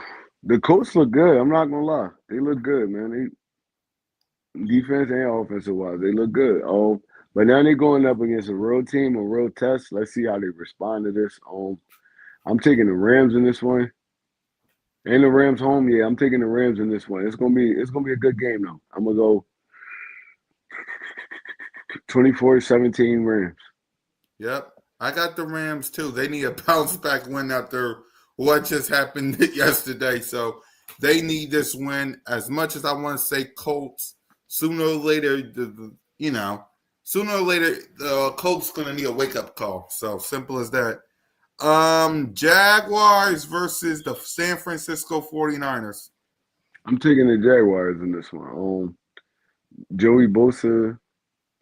the Colts look good. I'm not gonna lie, they look good, man. They defense and offensive wise, they look good. But now they're going up against a real team, a real test. Let's see how they respond to this. I'm taking the Rams in this one, and the Rams home. Yeah, I'm taking the Rams in this one. It's gonna be a good game though. I'm gonna go 24-17 Rams. Yep. I got the Rams too. They need a bounce back win after what just happened yesterday. So they need this win. As much as I want to say Colts, sooner or later, sooner or later, the Colts gonna need a wake up call. So simple as that. Jaguars versus the San Francisco 49ers. I'm taking the Jaguars in this one. Joey Bosa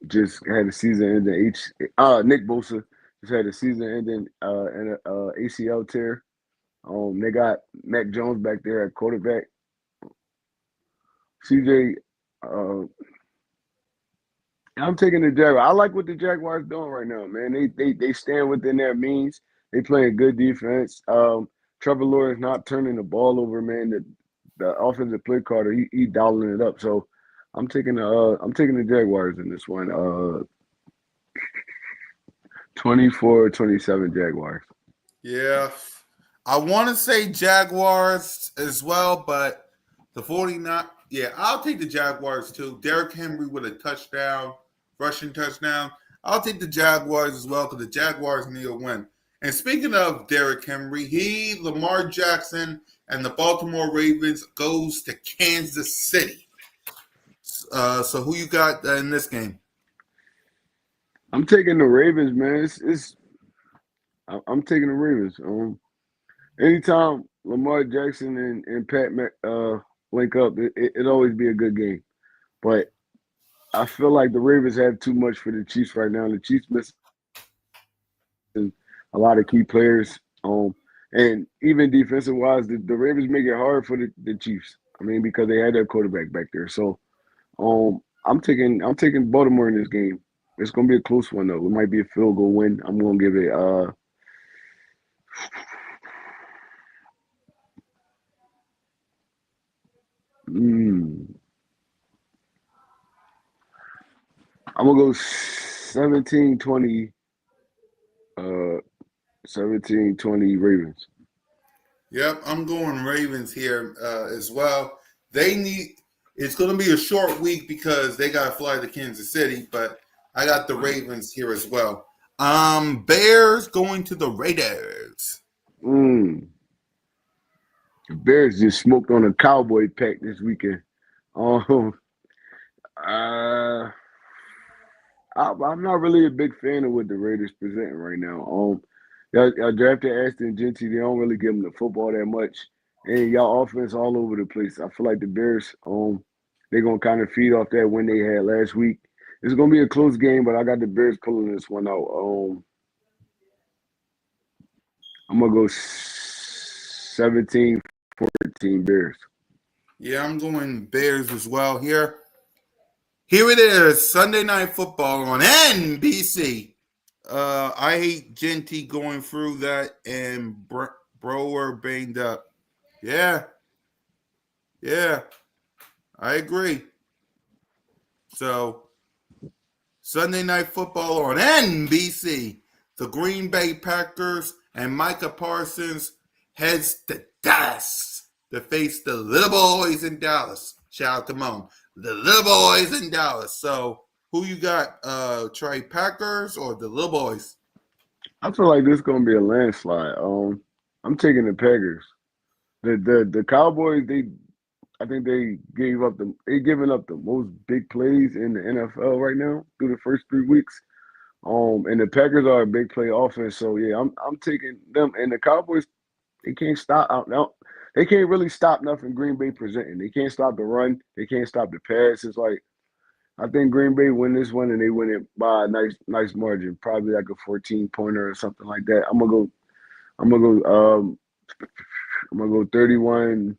just had a season-ending Nick Bosa just had a season-ending and ACL tear. They got Mac Jones back there at quarterback. CJ, I'm taking the Jaguars. I like what the Jaguars doing right now, man. They stand within their means. They playing good defense. Trevor Lawrence not turning the ball over, man. The offensive play caller, he dialing it up. So I'm taking the Jaguars in this one. 24-27 Jaguars. Yeah. I want to say Jaguars as well, but the 49, yeah, I'll take the Jaguars too. Derrick Henry with a touchdown, rushing touchdown. I'll take the Jaguars as well because the Jaguars need a win. And speaking of Derrick Henry, Lamar Jackson, and the Baltimore Ravens goes to Kansas City. So who you got in this game? I'm taking the Ravens, man. I'm taking the Ravens. Anytime Lamar Jackson and Pat link up, it always be a good game. But I feel like the Ravens have too much for the Chiefs right now. The Chiefs missing a lot of key players. And even defensive wise, the Ravens make it hard for the Chiefs. I mean, because they had their quarterback back there. So I'm taking Baltimore in this game. It's gonna be a close one though. It might be a field goal win. I'm gonna give it mm, I'm gonna go 17-20 uh 17-20 Ravens. Yep, I'm going Ravens here as well. They need. It's going to be a short week because they got to fly to Kansas City, but I got the Ravens here as well. Bears going to the Raiders. Mm. The Bears just smoked on a Cowboy pack this weekend. Um uh I'm not really a big fan of what the Raiders presenting right now. Y'all drafted Ashton Genty. They don't really give him the football that much, and y'all offense all over the place. I feel like the Bears, they're gonna kind of feed off that win they had last week. It's gonna be a close game, but I got the Bears pulling this one out. I'm gonna go 17-14 Bears. Yeah, I'm going Bears as well here. Here it is, Sunday Night Football on NBC. I hate Genty going through that and Brower banged up. Yeah, yeah, I agree. So Sunday Night Football on NBC. The Green Bay Packers and Micah Parsons heads to Dallas to face the little boys in Dallas. Shout out to Moan. The little boys in Dallas. So who you got? Trey Packers or the little boys? I feel like this is gonna be a landslide. I'm taking the Packers. The Cowboys, I think they giving up the most big plays in the NFL right now through the first 3 weeks. And the Packers are a big play offense, so yeah, I'm taking them. And the Cowboys, they can't stop out now. They can't really stop nothing Green Bay presenting. They can't stop the run. They can't stop the pass. It's like I think Green Bay win this one and they win it by a nice margin, probably like a 14 pointer or something like that. I'm gonna go I'm gonna go 31-17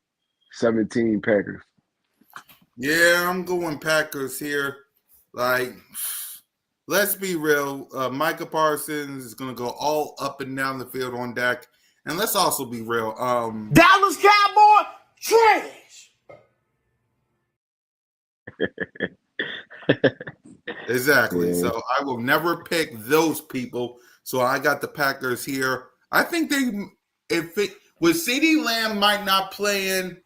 Packers. Yeah, I'm going Packers here. Like, let's be real. Micah Parsons is going to go all up and down the field on deck. And let's also be real. Dallas Cowboy trash. Exactly. Yeah. So I will never pick those people. So I got the Packers here. I think with CeeDee Lamb might not playing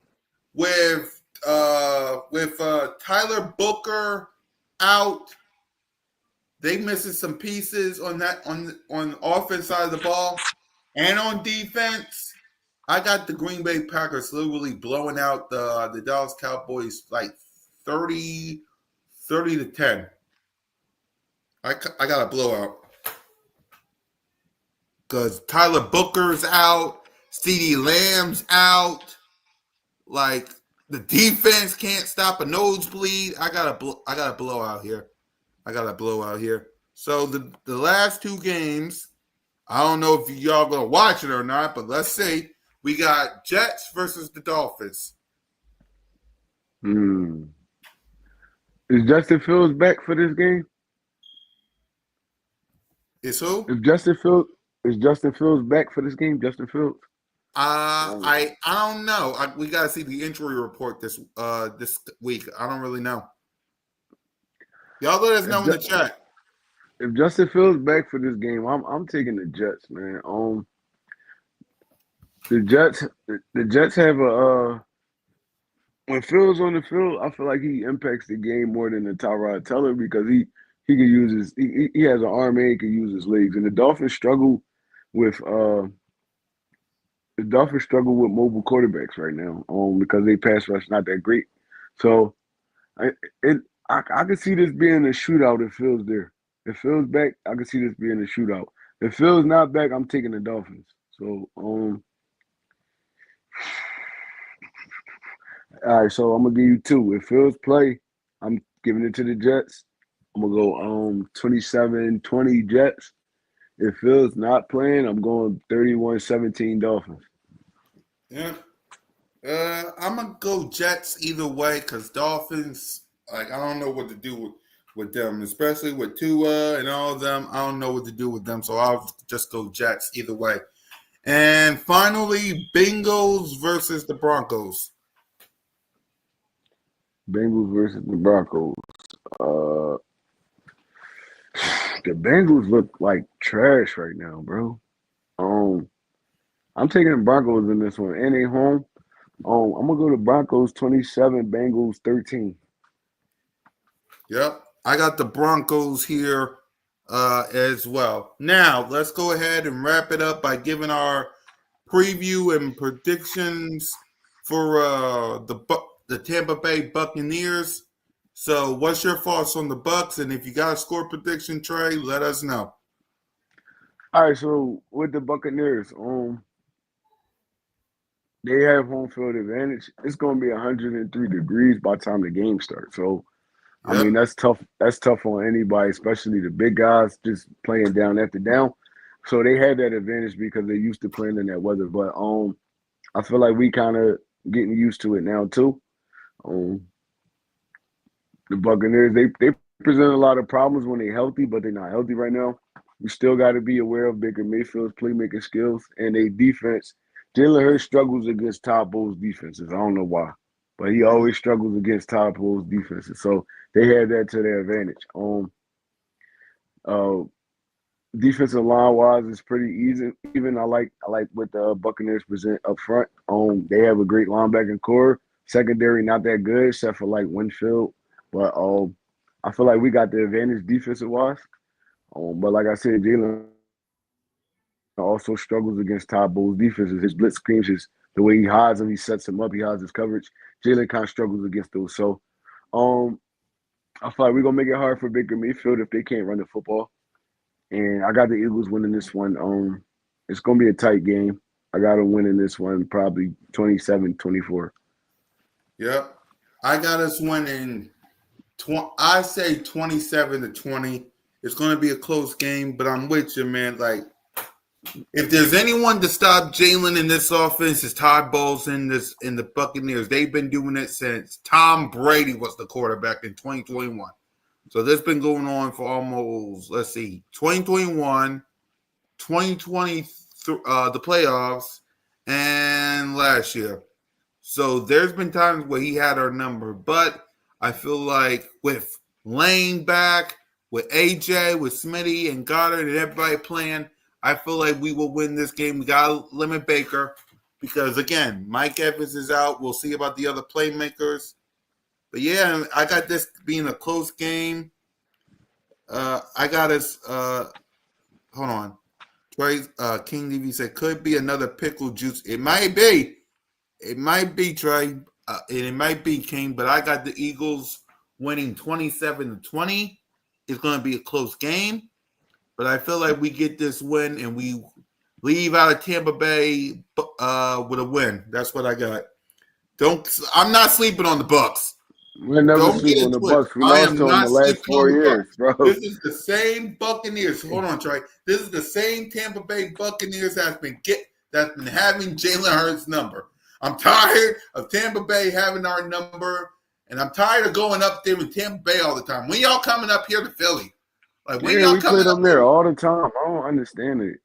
with Tyler Booker out. They missing some pieces on that on offense side of the ball and on defense. I got the Green Bay Packers literally blowing out the Dallas Cowboys like 30-10. I got a blowout because Tyler Booker's out, CeeDee Lamb's out. Like the defense can't stop a nosebleed. I got a blowout here. So the last two games, I don't know if y'all gonna watch it or not, but let's see. We got Jets versus the Dolphins. Is Justin Fields back for this game? Is who? Is Justin Fields back for this game? Justin Fields. I don't know. We gotta see the injury report this week. I don't really know. Y'all let us know in the chat. If Justin Fields back for this game, I'm taking the Jets, man. The Jets have when Fields on the field, I feel like he impacts the game more than the Tyrod Taylor because he can use he has an arm and he can use his legs. And the Dolphins struggle with mobile quarterbacks right now, because they pass rush not that great. So I can see this being a shootout if Fields there. If Fields back, I can see this being a shootout. If Fields not back, I'm taking the Dolphins. So all right, so I'm gonna give you two. If Fields play, I'm giving it to the Jets. I'm gonna go 27-20 Jets. If Phil's not playing, I'm going 31-17 Dolphins. Yeah. I'm gonna go Jets either way because Dolphins, like I don't know what to do with them, especially with Tua and all of them. I don't know what to do with them, so I'll just go Jets either way. And finally, Bengals versus the Broncos. Bengals versus the Broncos. Uh, the Bengals look like trash right now, bro. I'm taking the Broncos in this one, and they home. I'm gonna go to Broncos 27, Bengals 13. Yep, I got the Broncos here as well. Now let's go ahead and wrap it up by giving our preview and predictions for the Tampa Bay Buccaneers. So, what's your thoughts on the Bucks? And if you got a score prediction, Trey, let us know. All right, so with the Buccaneers, they have home field advantage. It's gonna be 103 degrees by the time the game starts. So I Yep. mean, that's tough. That's tough on anybody, especially the big guys just playing down after down. So they had that advantage because they're used to playing in that weather. But I feel like we kind of getting used to it now too. Um, the Buccaneers they present a lot of problems when they're healthy, but they're not healthy right now. We still got to be aware of Baker Mayfield's playmaking skills and their defense. Jalen Hurts struggles against Todd Bowles' defenses. I don't know why, but he always struggles against Todd Bowles' defenses. So they had that to their advantage. Uh, Defensive line wise is pretty easy. Even I like what the Buccaneers present up front. They have a great linebacking core. Secondary not that good except for like Winfield, but I feel like we got the advantage defensive wise. But like I said, Jalen also struggles against Todd Bowles' defenses. His blitz screens, the way he hides him, he sets him up, he hides his coverage. Jalen kind of struggles against those. So, I feel like we're gonna make it hard for Baker Mayfield if they can't run the football. And I got the Eagles winning this one. It's gonna be a tight game. I got them winning this one probably 27-24. Yep. I got us winning. I say 27-20. It's going to be a close game, but I'm with you, man. Like, if there's anyone to stop Jalen in this offense, it's Todd Bowles in the Buccaneers. They've been doing it since Tom Brady was the quarterback in 2021. So this has been going on for almost, 2021, 2020, the playoffs, and last year. So there's been times where he had our number, but I feel like with Lane back, with AJ, with Smitty and Goddard and everybody playing, I feel like we will win this game. We got to limit Baker because, again, Mike Evans is out. We'll see about the other playmakers. But, yeah, I got this being a close game. I got us hold on. Trey King TV said, could be another pickle juice. It might be. It might be, Trey. And it might be King, but I got the Eagles winning 27-20. It's going to be a close game. But I feel like we get this win and we leave out of Tampa Bay with a win. That's what I got. I'm not sleeping on the Bucks. We'll never Don't sleep get on the into it. Bucks. We I lost am to them the not last sleeping 4 on the years, Bucks. bro. This is the same Buccaneers. Hold on, Trey. This is the same Tampa Bay Buccaneers that's been having Jalen Hurts' number. I'm tired of Tampa Bay having our number, and I'm tired of going up there in Tampa Bay all the time. When y'all coming up here to Philly? Like when Yeah, y'all we play coming up them there here? all the time. I don't understand it.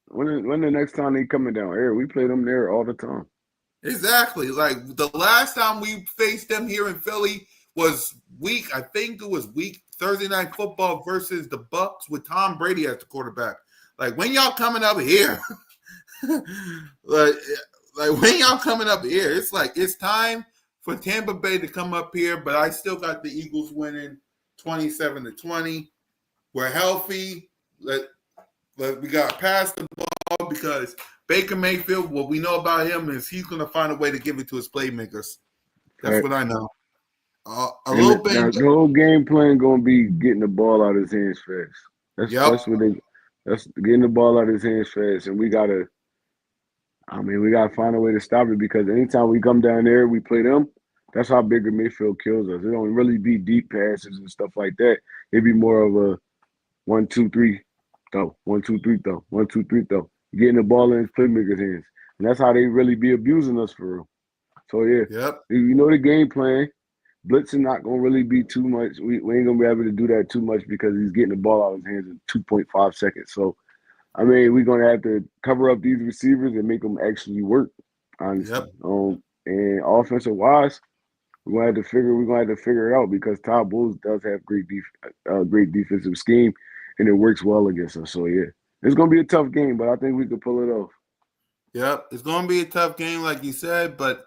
When the next time they coming down here, we play them there all the time. Exactly. Like the last time we faced them here in Philly was I think it was Thursday Night Football versus the Bucks with Tom Brady as the quarterback. Like when y'all coming up here? like when y'all coming up here? It's like it's time for Tampa Bay to come up here, but I still got the Eagles winning 27-20. We're healthy. We got past the ball because Baker Mayfield, what we know about him is he's going to find a way to give it to his playmakers. That's Right. what I know. A And little bit. the whole game plan gonna be getting the ball out of his hands fast. Yep. That's getting the ball out of his hands fast, and we gotta find a way to stop it because anytime we come down there, we play them. That's how Baker Mayfield kills us. It don't really be deep passes and stuff like that. It'd be more of a 1-2-3 throw, 1-2-3 throw, 1-2-3 throw. Getting the ball in his playmakers' hands. And that's how they really be abusing us for real. So yeah, Yep. you know the game plan. Blitzing not gonna really be too much. We ain't gonna be able to do that too much because he's getting the ball out of his hands in 2.5 seconds. So I mean, we're gonna have to cover up these receivers and make them actually work, honestly. Yep. And offensive wise, we're gonna have to figure it out because Todd Bowles does have great defensive scheme, and it works well against us. So yeah, it's gonna be a tough game, but I think we could pull it off. Yep. It's going to be a tough game, like you said, but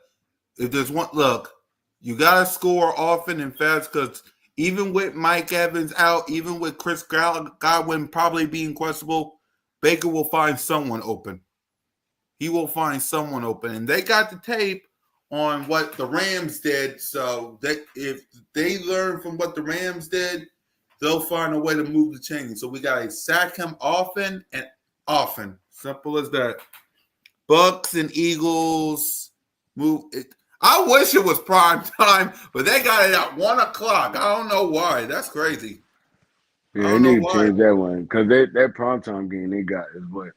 if there's one look, you got to score often and fast because even with Mike Evans out, even with Chris Godwin probably being questionable, Baker will find someone open. He will find someone open. And they got the tape on what the Rams did. So if they learn from what the Rams did, they'll find a way to move the chain. So we got to sack him often and often. Simple as that. Bucks and Eagles move it. I wish it was prime time, but they got it at 1 o'clock. I don't know why. That's crazy. I Yeah, they don't know need to why. change that one because that primetime game they got is what.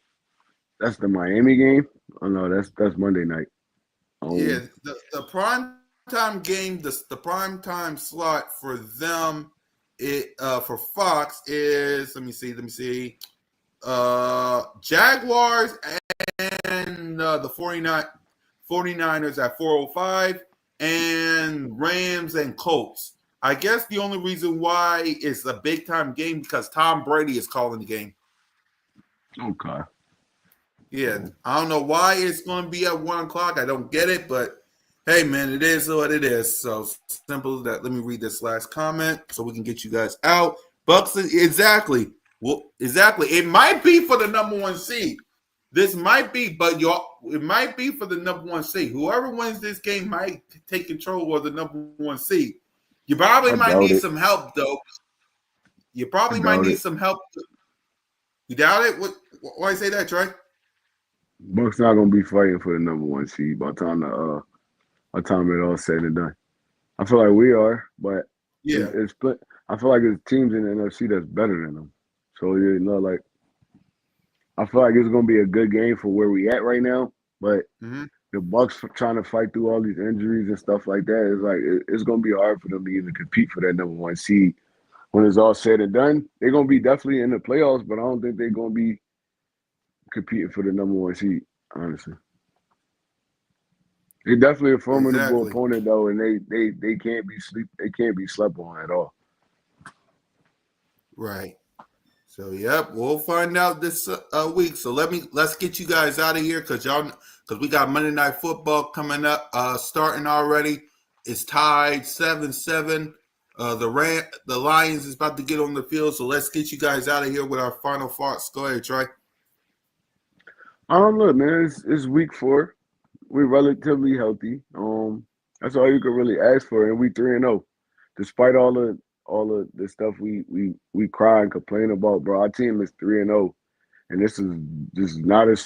That's the Miami game. Oh no, that's Monday night. Yeah, the prime time game, the prime time slot for them, for Fox is let me see, Jaguars and the 49ers at 4:05 and Rams and Colts. I guess the only reason why it's a big time game because Tom Brady is calling the game. Okay. Yeah, I don't know why it's going to be at 1 o'clock. I don't get it, but hey, man, it is what it is. So simple as that. Let me read this last comment so we can get you guys out. Bucks, exactly. Well, exactly. It might be for the number one seed. This might be, but it might be for the number one seed. Whoever wins this game might take control of the number one seed. You probably I might doubt need it. some help, though. You I probably might doubt need it. some help. You doubt it? Why you say that, Trey? Bucks not gonna be fighting for the number one seed by the time it all said and done. I feel like we are, but Yeah. it's split. I feel like there's teams in the NFC that's better than them. So you know, like I feel like it's gonna be a good game for where we at right now. But Mm-hmm. the Bucks trying to fight through all these injuries and stuff like that is like it's gonna be hard for them to even compete for that number one seed when it's all said and done. They're gonna be definitely in the playoffs, but I don't think they're gonna be competing for the number one seed. Honestly, they're definitely a formidable Exactly. opponent though, and they can't be slept on at all. Right. So yep, we'll find out this week. So let's get you guys out of here because we got Monday Night Football coming up, starting already. It's tied 7-7. The Lions is about to get on the field. So let's get you guys out of here with our final thoughts. Go ahead, Trey. Look, man, it's week 4. We're relatively healthy. That's all you could really ask for, and we 3-0, despite all the stuff we cry and complain about, bro. Our team is 3-0, and this is not a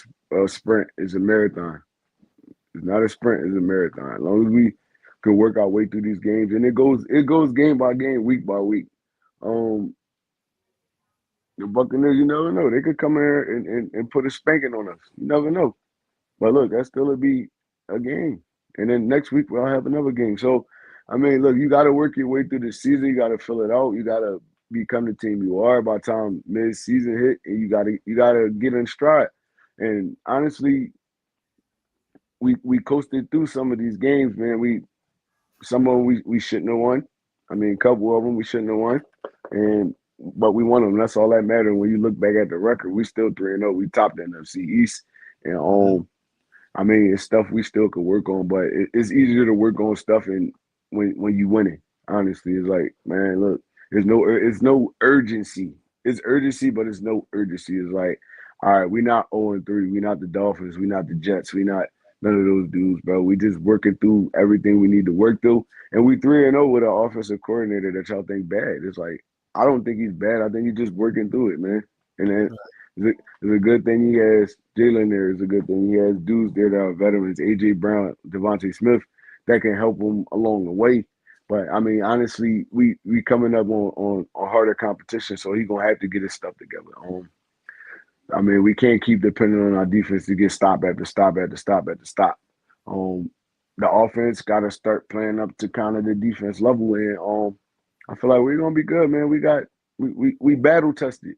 sprint; it's a marathon. It's not a sprint; it's a marathon. As long as we can work our way through these games, and it goes game by game, week by week. Um, the Buccaneers, you never know; they could come here and put a spanking on us. You never know. But look, that still would be a game. And then next week we'll have another game. So I mean, look, you gotta work your way through the season, you gotta fill it out, you gotta become the team you are by the time mid season hit, and you gotta get in stride. And honestly, we coasted through some of these games, man. Some of them we shouldn't have won. I mean, a couple of them we shouldn't have won. But we won them. That's all that matters. When you look back at the record, we still 3-0. We topped the NFC East. And I mean, it's stuff we still could work on, but it's easier to work on stuff and when you win it. Honestly, it's like, man, look, it's no urgency. It's urgency, but it's no urgency. It's like, all right, we're not 0-3. We're not the Dolphins. We're not the Jets. We're not none of those dudes, bro. We just working through everything we need to work through, and we 3-0 with an offensive coordinator that y'all think bad. It's like I don't think he's bad. I think he's just working through it, man. And then it's a good thing he has Jalen there. It's a good thing he has dudes there that are veterans, A.J. Brown, Devontae Smith. that can help him along the way. But I mean, honestly, we coming up on harder competition, so he gonna have to get his stuff together. I mean, we can't keep depending on our defense to get stop after stop after stop after stop. Um, the offense got to start playing up to kind of the defense level, and I feel like we're gonna be good, man. We battle tested.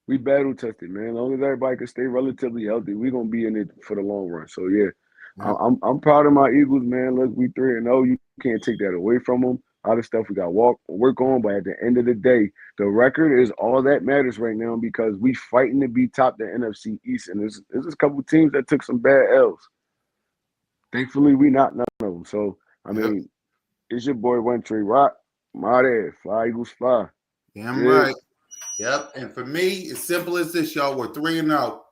We battle tested, man. As long as everybody can stay relatively healthy, we're gonna be in it for the long run. So yeah, Yep. I'm proud of my Eagles, man. Look, we 3-0. You can't take that away from them. Other stuff we got work on, but at the end of the day, the record is all that matters right now because we fighting to be top the NFC East, and there's a couple teams that took some bad L's. Thankfully, we not none of them. So I Yep. mean, it's your boy One Tree Rock. My dad, fly Eagles fly. Damn Yeah. right. Yep. And for me, it's simple as this, y'all. We're 3-0.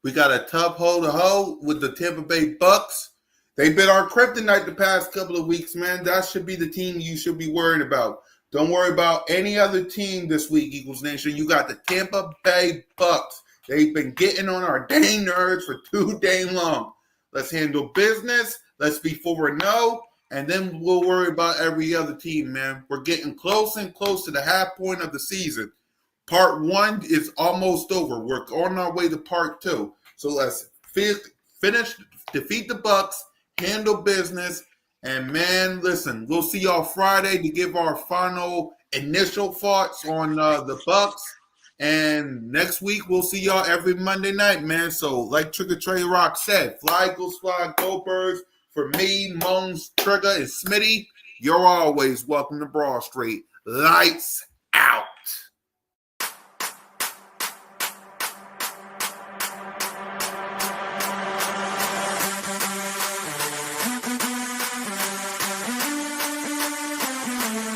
We got a tough hole to hold with the Tampa Bay Bucks. They've been our kryptonite the past couple of weeks, man. That should be the team you should be worried about. Don't worry about any other team this week, Eagles Nation. You got the Tampa Bay Bucks. They've been getting on our dang nerves for too dang long. Let's handle business. Let's be 4-0. And then we'll worry about every other team, man. We're getting close and close to the half point of the season. Part 1 is almost over. We're on our way to part 2. So let's finish, defeat the Bucks, handle business, and man, listen, we'll see y'all Friday to give our final initial thoughts on the Bucks. And next week we'll see y'all every Monday night, man. So like Trigger Trey Rock said, fly, Eagles, fly, go Birds. For me, Moans, Trigger, and Smitty, you're always welcome to Broad Street. Lights out.